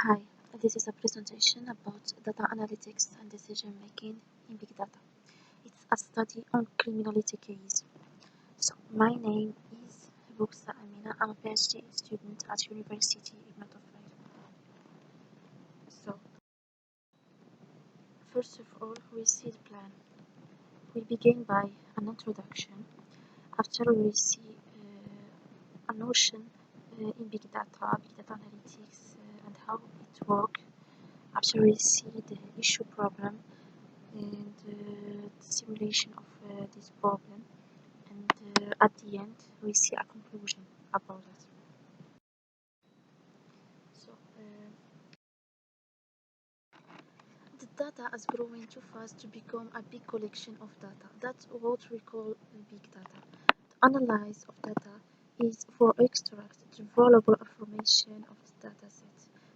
Hi, this is a presentation about data analytics and decision making in big data. It's a study on criminality case. So my name is Amina. I'm a PhD student at University of So first of all, we see the plan. We begin by an introduction. After we see a notion in big data analytics, and how it works. After we see the issue problem and the simulation of this problem, and at the end we see a conclusion about it. So the data is growing too fast to become a big collection of data. That's what we call big data. The analysis of data is for extract the valuable information of the data set.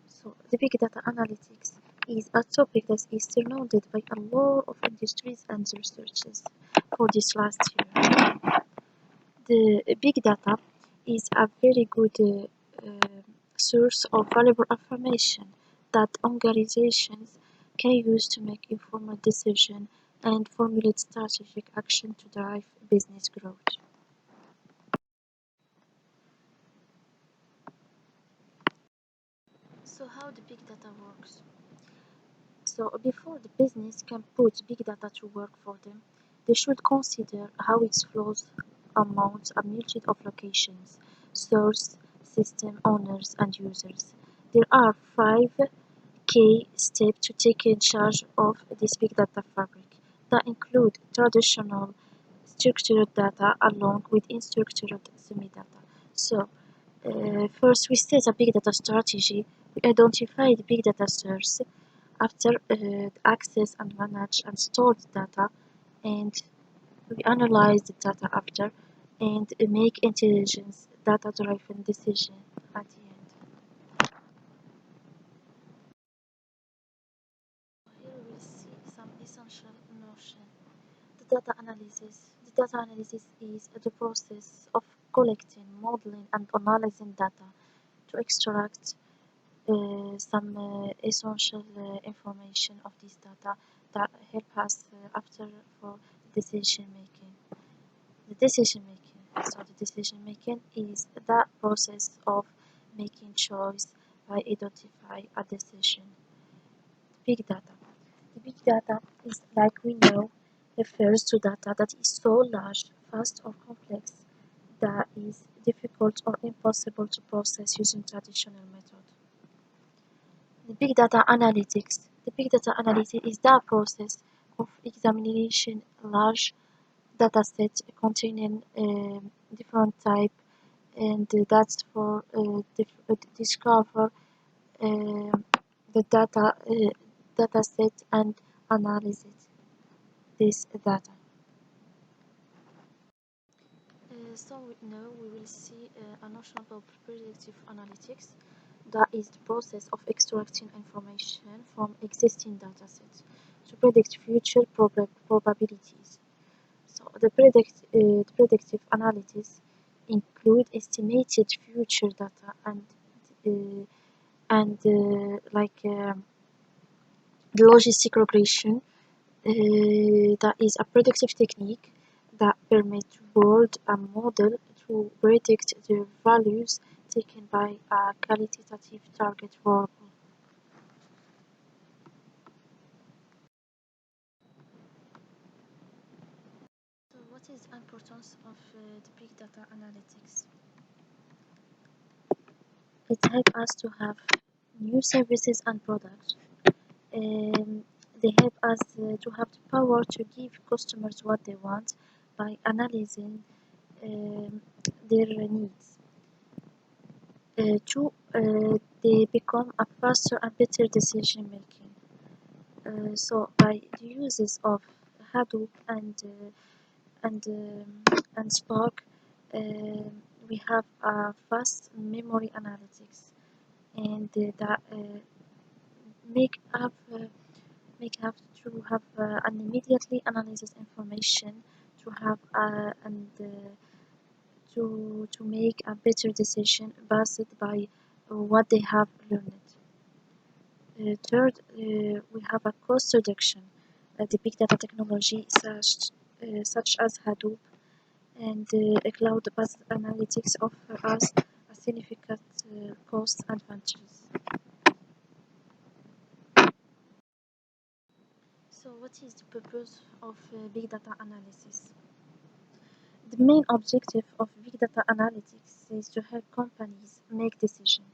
So the big data analytics is a topic that is surrounded by a lot of industries and researches for this last year. The big data is a very good source of valuable information that organizations can use to make informed decisions and formulate strategic action to drive business growth. So how the big data works? So before the business can put big data to work for them, they should consider how it flows among a multitude of locations, source, system owners, and users. There are 5 key steps to take in charge of this big data fabric that include traditional structured data along with unstructured semi-data. So first we set a big data strategy. We identify the big data source. After access and manage and store the data, and we analyze the data after and make intelligence data driven decision at the end. Here we see some essential notion. The data analysis. The data analysis is the process of collecting, modeling, and analyzing data to extract some essential information of this data that help us after for decision making. The decision making. So the decision making is that process of making choice by identify a decision. Big data. The big data is, like we know, refers to data that is so large, fast, or complex that is difficult or impossible to process using traditional methods. The big data analytics. The big data analysis is the process of examining large datasets containing different type, and that's for discover the dataset and analyze this data. So now we will see a notion about predictive analytics. That is the process of extracting information from existing datasets to predict future probabilities. So the predictive analysis include estimated future data and like the logistic regression. That is a predictive technique that permits to build a model to predict the values taken by a qualitative target variable. So what is the importance of the big data analytics? It helps us to have new services and products. They help us to have the power to give customers what they want by analyzing their needs. Two, they become a faster and better decision making. So by the uses of Hadoop and Spark, we have a fast memory analytics, and that make have to have an immediately analysis information to have and to make a better decision based by what they have learned. Third, we have a cost reduction. The big data technology such as Hadoop and cloud-based analytics offer us a significant cost advantages. So what is the purpose of big data analysis? The main objective of big data analytics is to help companies make decisions.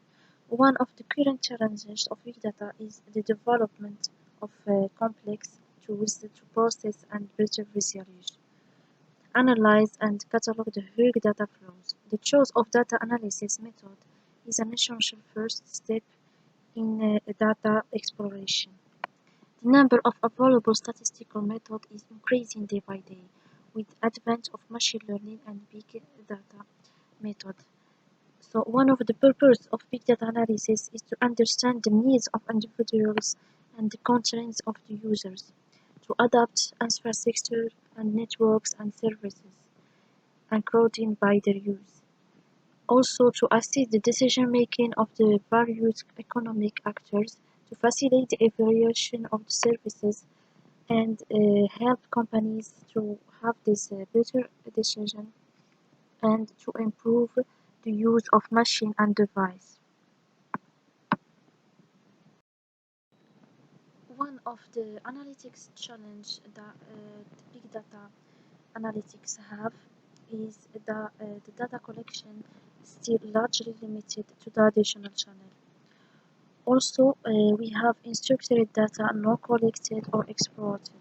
One of the current challenges of big data is the development of complex tools to process and better visualize, analyze, and catalog the big data flows. The choice of data analysis method is an essential first step in data exploration. The number of available statistical methods is increasing day by day with the advent of machine learning and big data method. So one of the purposes of big data analysis is to understand the needs of individuals and the concerns of the users, to adapt infrastructure and networks and services, encoding by their use. Also to assist the decision making of the various economic actors, to facilitate the evaluation of the services and help companies to have this better decision and to improve the use of machine and device. One of the analytics challenge that the big data analytics have is the data collection still largely limited to traditional channel. Also, we have unstructured data not collected or exported,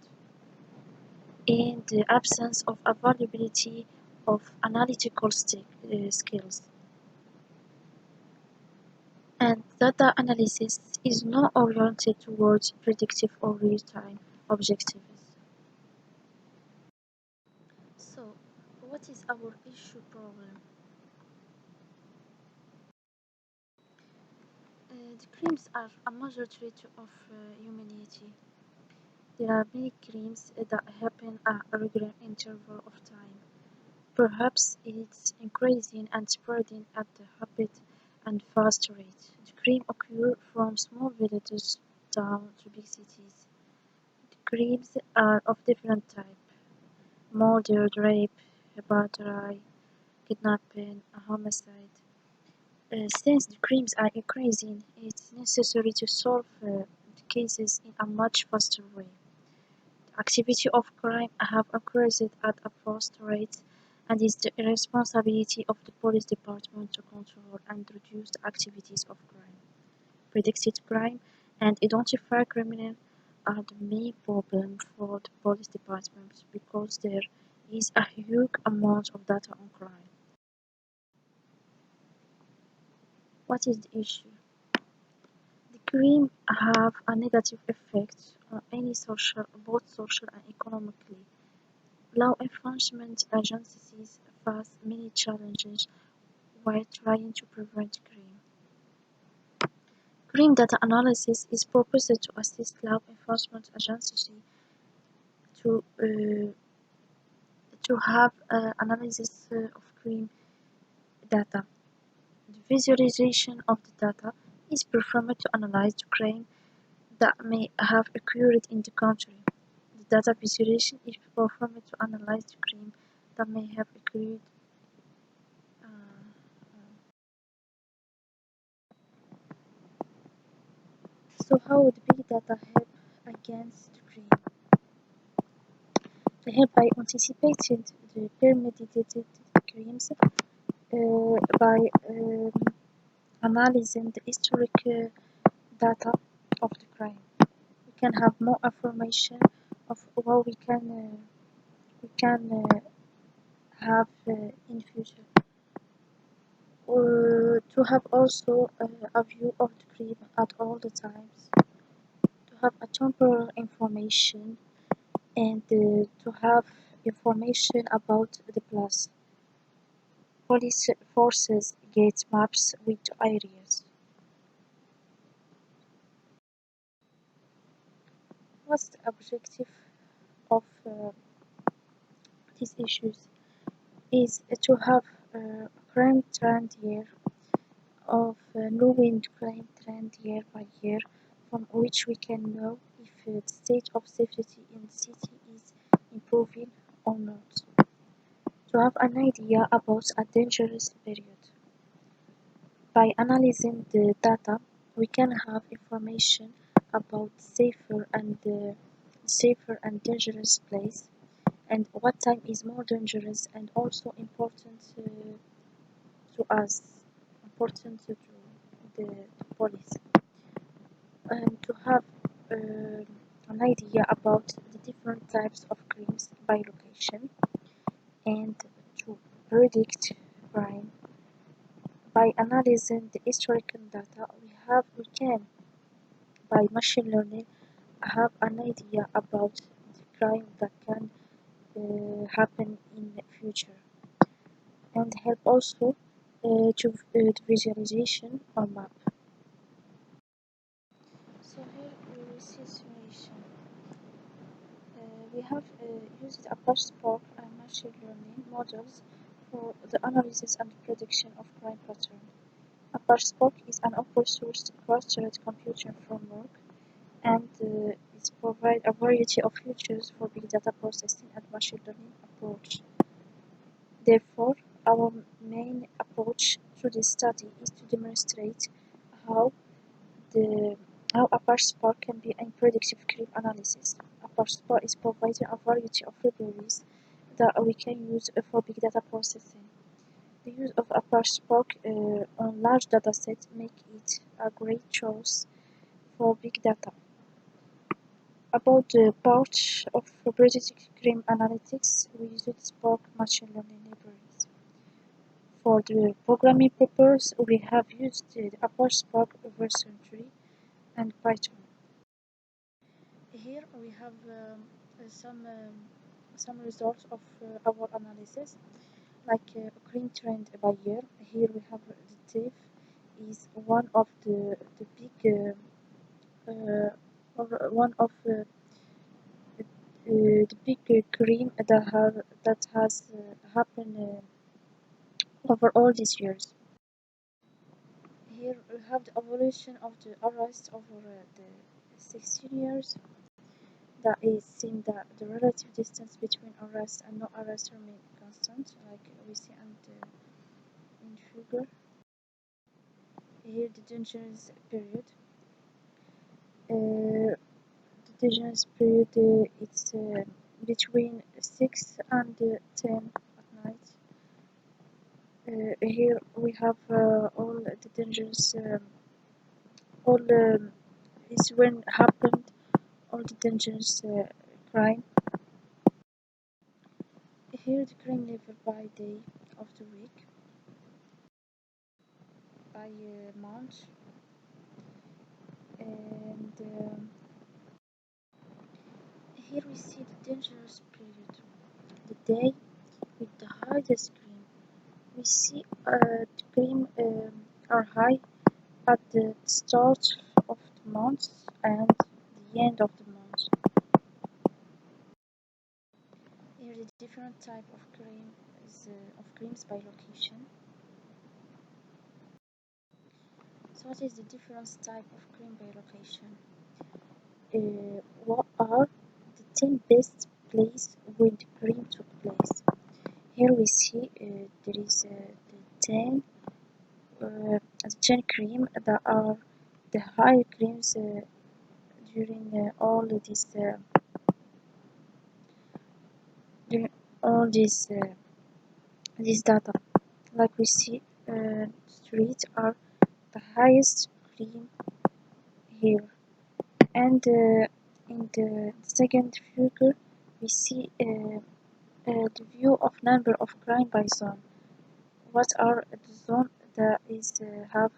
and the absence of availability of analytical skills. And data analysis is not oriented towards predictive or real-time objectives. So, what is our issue problem? The crimes are a major threat of humanity. There are many crimes that happen at a regular interval of time. Perhaps it's increasing and spreading at a rapid and fast rate. The crime occur from small villages down to big cities. The crimes are of different types: murder, rape, battery, kidnapping, homicide. Since the crimes are increasing, it's necessary to solve the cases in a much faster way. The activity of crime have increased at a fast rate, and it's the responsibility of the police department to control and reduce the activities of crime. Predicted crime and identify criminals are the main problem for the police department because there is a huge amount of data on crime. What is the issue? The crime have a negative effect on any social, both social and economically. Law enforcement agencies face many challenges while trying to prevent crime. Crime data analysis is proposed to assist law enforcement agencies to have analysis of crime data. The visualization of the data is performed to analyze the crime that may have occurred in the country. The data visualization is performed to analyze the crime that may have occurred. So how would big data help against crime? They help by anticipating the premeditated crimes, by analyzing the historic data of the crime. We can have more information of what we can have in future. To have also a view of the crime at all the times. To have a temporal information and to have information about the place. Police forces get maps with areas. What's the objective of these issues? Is to have a crime trend year of knowing crime trend year by year from which we can know if the state of safety in the city is improving or not. To have an idea about a dangerous period. By analyzing the data, we can have information about safer and dangerous place, and what time is more dangerous and also important to us, important to the police, and to have an idea about the different types of crimes by location, and to predict crime. By analyzing the historical data, we can, by machine learning, have an idea about the crime that can happen in the future, and help also to the visualization or map. So here we see simulation. We have used Apache Spark and machine learning models for the analysis and prediction of crime patterns. Apache Spark is an open source clustered computer framework and it provides a variety of features for big data processing and machine learning approach. Therefore, our main approach to this study is to demonstrate how the how Apache Spark can be in predictive crime analysis. Apache Spark is providing a variety of libraries that we can use for big data processing. The use of Apache Spark on large datasets make it a great choice for big data. About the part of predictive crime analytics, we use Spark machine learning libraries. For the programming purpose, we have used the Apache Spark version 3 and Python. Here we have some results of our analysis, like crime trend by year. Here we have the thief is one of the big or one of the big crime that has happened over all these years. Here we have the evolution of the arrest over the 16 years. That is seen that the relative distance between arrest and no arrest remain constant, like we see in figure. Here the dangerous period. The dangerous period it's between 6 and 10 at night. Here we have all the dangerous, all is when happened all the dangerous crime. Here the crime level by day of the week, by month, and here we see the dangerous period, the day with the highest crime. We see the crime are high at the start of the month and the end of the month. Here the different type of crime is of crimes by location. So what is the different type of crime by location? What are the 10 best places where the crime took place? Here we see there is the 10 crime that are the high crimes during during all this data. Like we see, streets are the highest crime here, and in the second figure we see the view of number of crime by zone. What are the zone that is have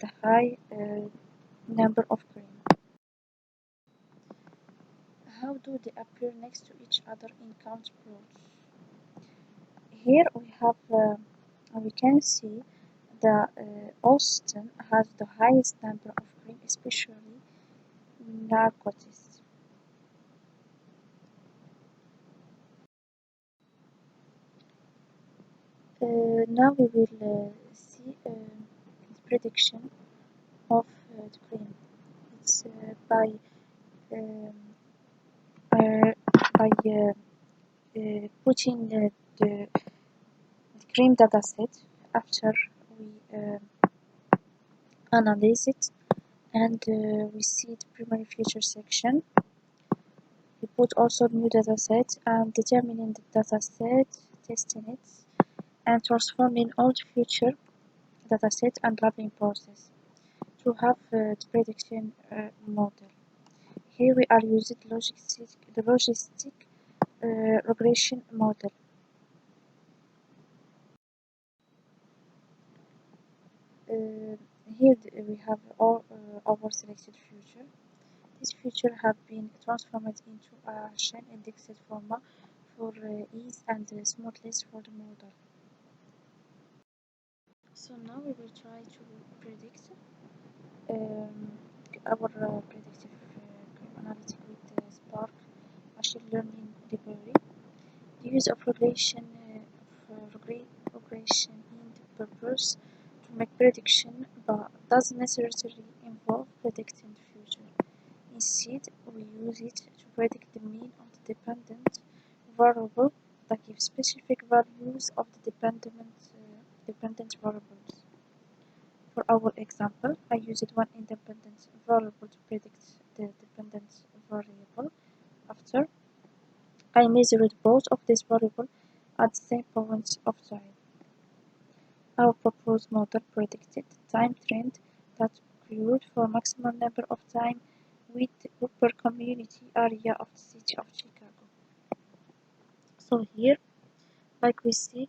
the high number of crime? How do they appear next to each other in count plots? Here we can see that Austin has the highest number of crime, especially narcotics. Now we will see the prediction of the crime. datasets um, uh, by putting the cream dataset after we analyze it, and we see the primary feature section. We put also new dataset and determining the dataset, testing it, and transforming old future dataset and labeling process to have the prediction model. Here we are using the logistic regression model. Uh, Here we have all our selected future. These features have been transformed into a chain indexed format for ease and smoothness for the model. So now we will try to predict um, our predictive criminality with Spark machine learning library. The use of regression in the purpose to make prediction, but doesn't necessarily involve predicting the future. Instead, we use it to predict the mean of the dependent variable that gives specific values of the dependent variables. For our example, I used one independent variable to predict the dependent variable. After, I measured both of these variables at the same points of time. Our proposed model predicted the time trend that occurred for maximum number of time with the upper community area of the city of Chicago. So here, like we see,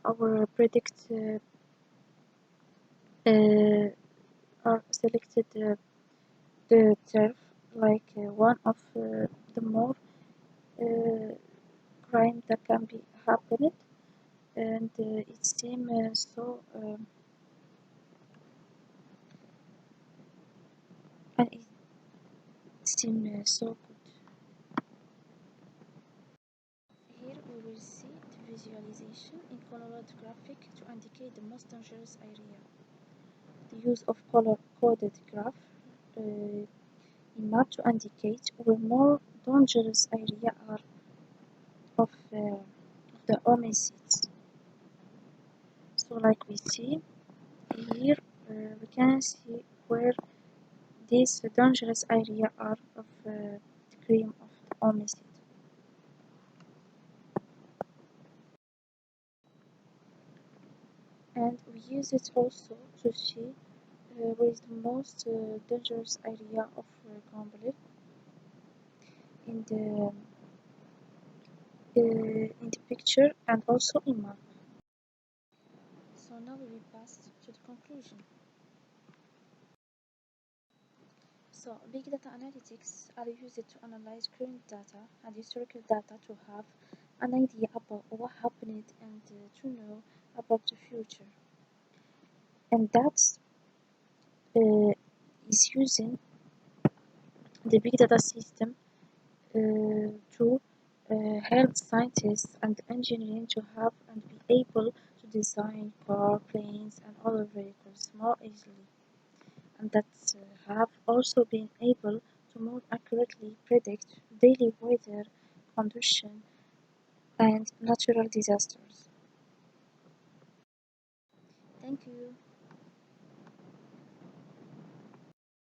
our predict are selected the turf like one of the more uh, crime that can be happened, and it seems so and it seems so good. Here we will see the visualization in colored graphic to indicate the most dangerous area. The use of color-coded graph in map to indicate where more dangerous areas are of the homicides. So like we see here, we can see where these dangerous areas are of the crime of the homicide. And we use it also to see where is the most dangerous area of gambling in the picture and also in map. So now we will pass to the conclusion. So big data analytics are used to analyze current data and historical data to have an idea about what happened and to know about the future. And that is using the big data system to help scientists and engineering to have and be able to design car, planes, and other vehicles more easily, and that have also been able to more accurately predict daily weather conditions and natural disasters. Thank you.